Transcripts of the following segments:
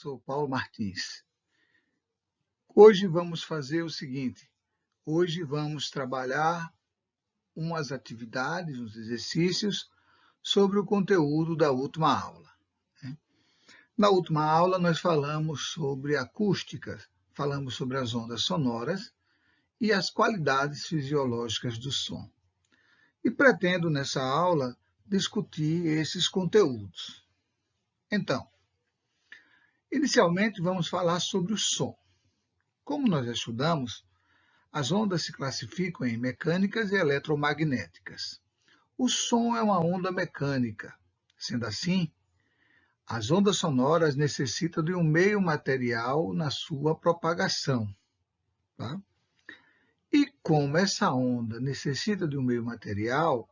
sou Paulo Martins. Hoje vamos fazer o seguinte, hoje vamos trabalhar umas atividades, uns exercícios sobre o conteúdo da última aula. Na última aula nós falamos sobre acústica, falamos sobre as ondas sonoras e as qualidades fisiológicas do som. E pretendo nessa aula discutir esses conteúdos. Então, inicialmente vamos falar sobre o som. Como nós já estudamos, as ondas se classificam em mecânicas e eletromagnéticas. O som é uma onda mecânica. Sendo assim, as ondas sonoras necessitam de um meio material na sua propagação. Tá? E como essa onda necessita de um meio material,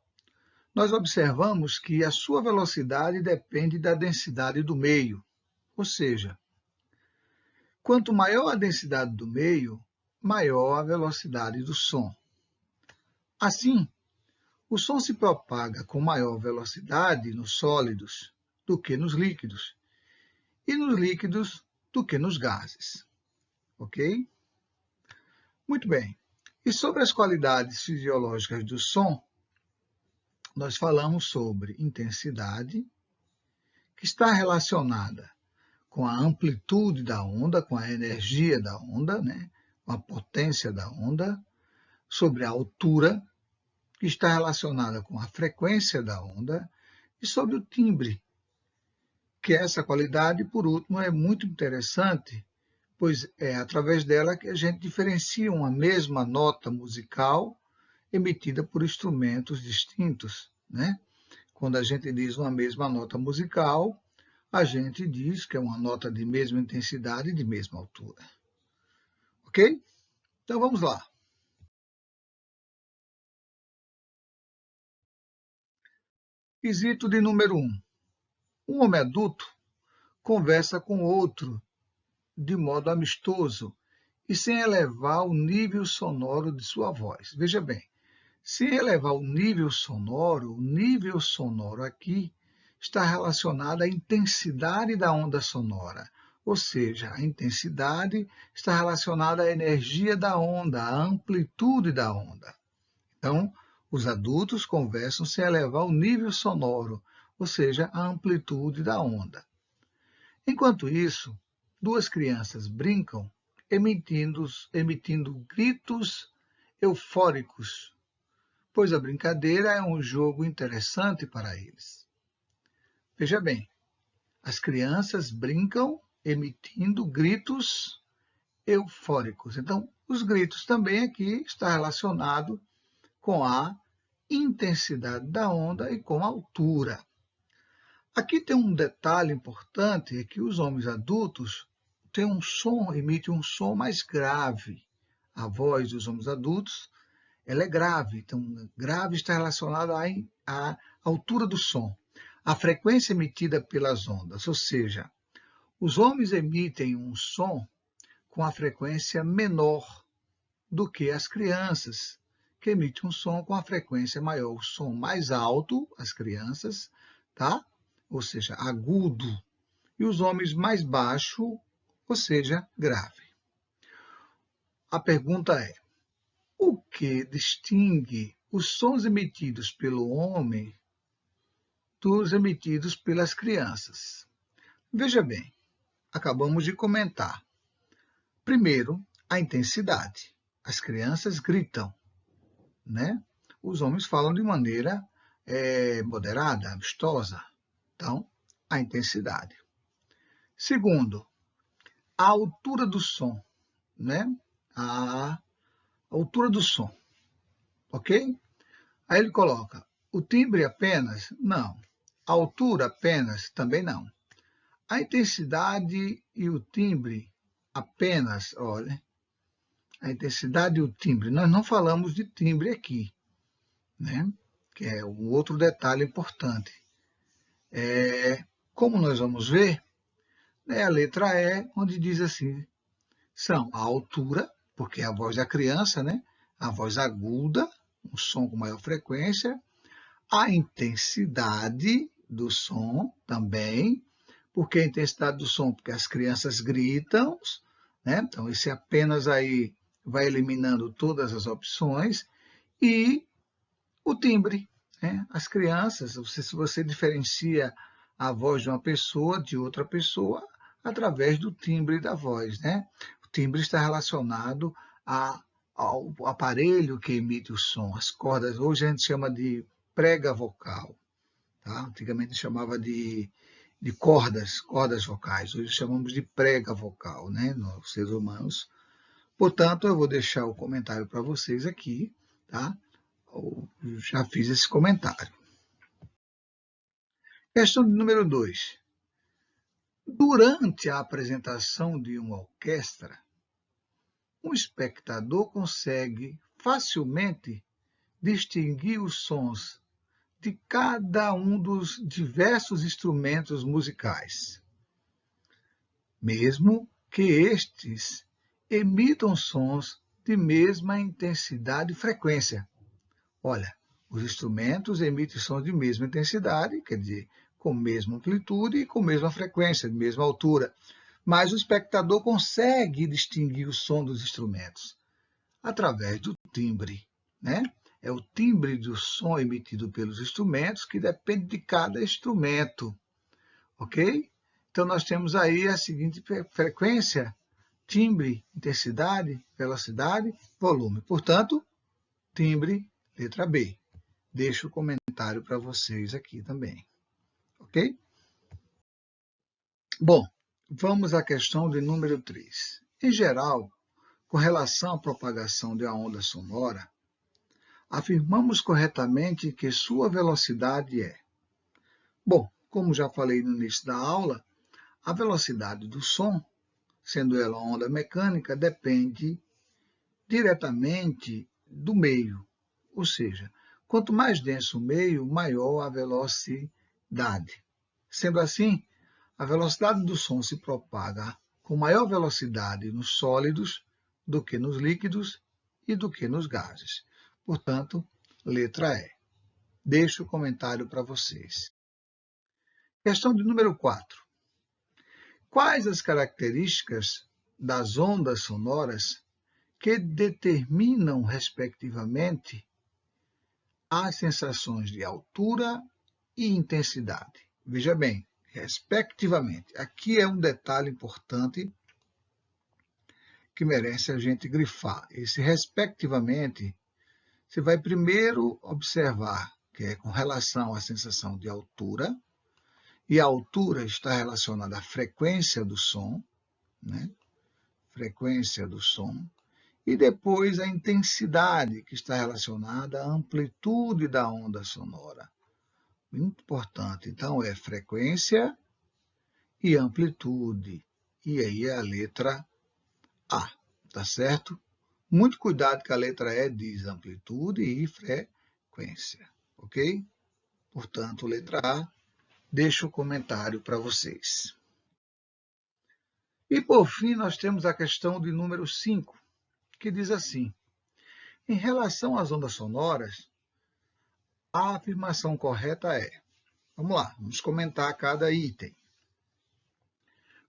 nós observamos que a sua velocidade depende da densidade do meio. Ou seja, quanto maior a densidade do meio, maior a velocidade do som. Assim, o som se propaga com maior velocidade nos sólidos do que nos líquidos, e nos líquidos do que nos gases. Ok? Muito bem. E sobre as qualidades fisiológicas do som, nós falamos sobre intensidade, que está relacionada com a amplitude da onda, com a energia da onda, com a potência da onda, sobre a altura, que está relacionada com a frequência da onda, e sobre o timbre, que essa qualidade, por último, é muito interessante, pois é através dela que a gente diferencia uma mesma nota musical emitida por instrumentos distintos. Quando a gente diz uma mesma nota musical, a gente diz que é uma nota de mesma intensidade e de mesma altura. Ok? Então vamos lá. Quesito de número 1. Um homem adulto conversa com outro de modo amistoso e sem elevar o nível sonoro de sua voz. Veja bem, sem elevar o nível sonoro aqui está relacionado à intensidade da onda sonora, ou seja, a intensidade está relacionada à energia da onda, à amplitude da onda. Então, os adultos conversam sem elevar o nível sonoro, ou seja, a amplitude da onda. Enquanto isso, duas crianças brincam emitindo gritos eufóricos, pois a brincadeira é um jogo interessante para eles. Veja bem, as crianças brincam emitindo gritos eufóricos. Então, os gritos também aqui está relacionado com a intensidade da onda e com a altura. Aqui tem um detalhe importante, é que os homens adultos têm emitem um som mais grave. A voz dos homens adultos ela é grave, então grave está relacionado à altura do som, à frequência emitida pelas ondas, ou seja, os homens emitem um som com a frequência menor do que as crianças, que emitem um som com a frequência maior, o som mais alto, as crianças, tá? Ou seja, agudo, e os homens mais baixo, ou seja, grave. A pergunta é, o que distingue os sons emitidos pelo homem dos emitidos pelas crianças? Veja bem, acabamos de comentar. Primeiro, a intensidade. As crianças gritam, Os homens falam de maneira moderada, amistosa. Então, a intensidade. Segundo, a altura do som, A altura do som, ok? Aí ele coloca, o timbre apenas? Não. A altura apenas? Também não. A intensidade e o timbre apenas, olha, a intensidade e o timbre. Nós não falamos de timbre aqui, que é um outro detalhe importante. Como nós vamos ver, a letra E, onde diz assim, são a altura, porque é a voz da criança, a voz aguda, um som com maior frequência, a intensidade do som também, Por que a intensidade do som? Porque as crianças gritam, né? Então, esse apenas aí vai eliminando todas as opções. E o timbre, né? As crianças, se você diferencia a voz de uma pessoa de outra pessoa através do timbre da voz, né? O timbre está relacionado ao aparelho que emite o som, as cordas. Hoje a gente chama de prega vocal, tá? Antigamente chamava de cordas vocais. Hoje chamamos de prega vocal, né? Nós seres humanos. Portanto, eu vou deixar o comentário para vocês aqui, tá? Eu já fiz esse comentário. Questão número 2. Durante a apresentação de uma orquestra, um espectador consegue facilmente distinguir os sons de cada um dos diversos instrumentos musicais, mesmo que estes emitam sons de mesma intensidade e frequência. Olha, os instrumentos emitem sons de mesma intensidade, quer dizer, com mesma amplitude e com mesma frequência, de mesma altura. Mas o espectador consegue distinguir o som dos instrumentos através do timbre, né? É o timbre do som emitido pelos instrumentos que depende de cada instrumento, ok? Então, nós temos aí a seguinte frequência, timbre, intensidade, velocidade, volume. Portanto, timbre, letra B. Deixo o comentário para vocês aqui também, ok? Bom, vamos à questão de número 3. Em geral, com relação à propagação de uma onda sonora, afirmamos corretamente que sua velocidade é. Bom, como já falei no início da aula, a velocidade do som, sendo ela uma onda mecânica, depende diretamente do meio, ou seja, quanto mais denso o meio, maior a velocidade. Sendo assim, a velocidade do som se propaga com maior velocidade nos sólidos do que nos líquidos e do que nos gases. Portanto, letra E. Deixo o comentário para vocês. Questão de número 4. Quais as características das ondas sonoras que determinam, respectivamente, as sensações de altura e intensidade? Veja bem, respectivamente. Aqui é um detalhe importante que merece a gente grifar. Esse respectivamente, você vai primeiro observar que é com relação à sensação de altura, e a altura está relacionada à frequência do som, né? Frequência do som, e depois a intensidade, que está relacionada à amplitude da onda sonora. Muito importante. Então, é frequência e amplitude. E aí é a letra A, tá certo? Muito cuidado que a letra E diz amplitude e frequência, ok? Portanto, letra A, deixo o comentário para vocês. E, por fim, nós temos a questão de número 5, que diz assim: em relação às ondas sonoras, a afirmação correta é... Vamos lá, vamos comentar cada item.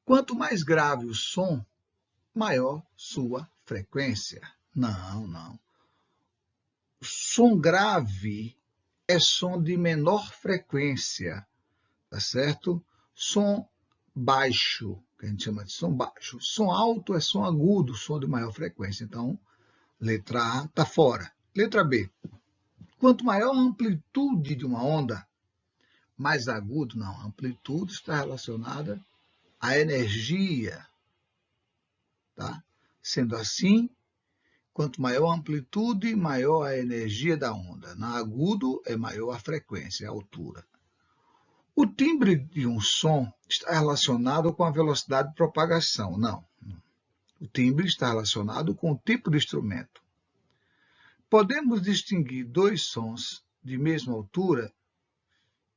Quanto mais grave o som, maior sua frequência. Não. Som grave é som de menor frequência, tá certo? Som baixo, que a gente chama de som baixo. Som alto é som agudo, som de maior frequência. Então, letra A está fora. Letra B. Quanto maior a amplitude de uma onda, mais agudo, não. A amplitude está relacionada à energia, tá? Sendo assim, quanto maior a amplitude, maior a energia da onda. Na agudo, é maior a frequência, a altura. O timbre de um som está relacionado com a velocidade de propagação. Não. O timbre está relacionado com o tipo de instrumento. Podemos distinguir dois sons de mesma altura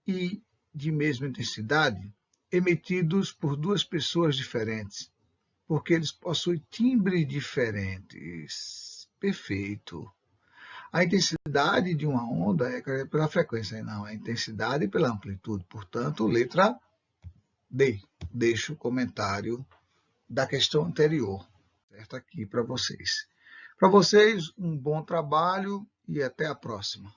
e de mesma intensidade emitidos por duas pessoas diferentes, porque eles possuem timbres diferentes. Perfeito. A intensidade de uma onda é pela frequência, não, a intensidade pela amplitude. Portanto, letra deixo o comentário da questão anterior, certo? Aqui para vocês. Para vocês, um bom trabalho e até a próxima.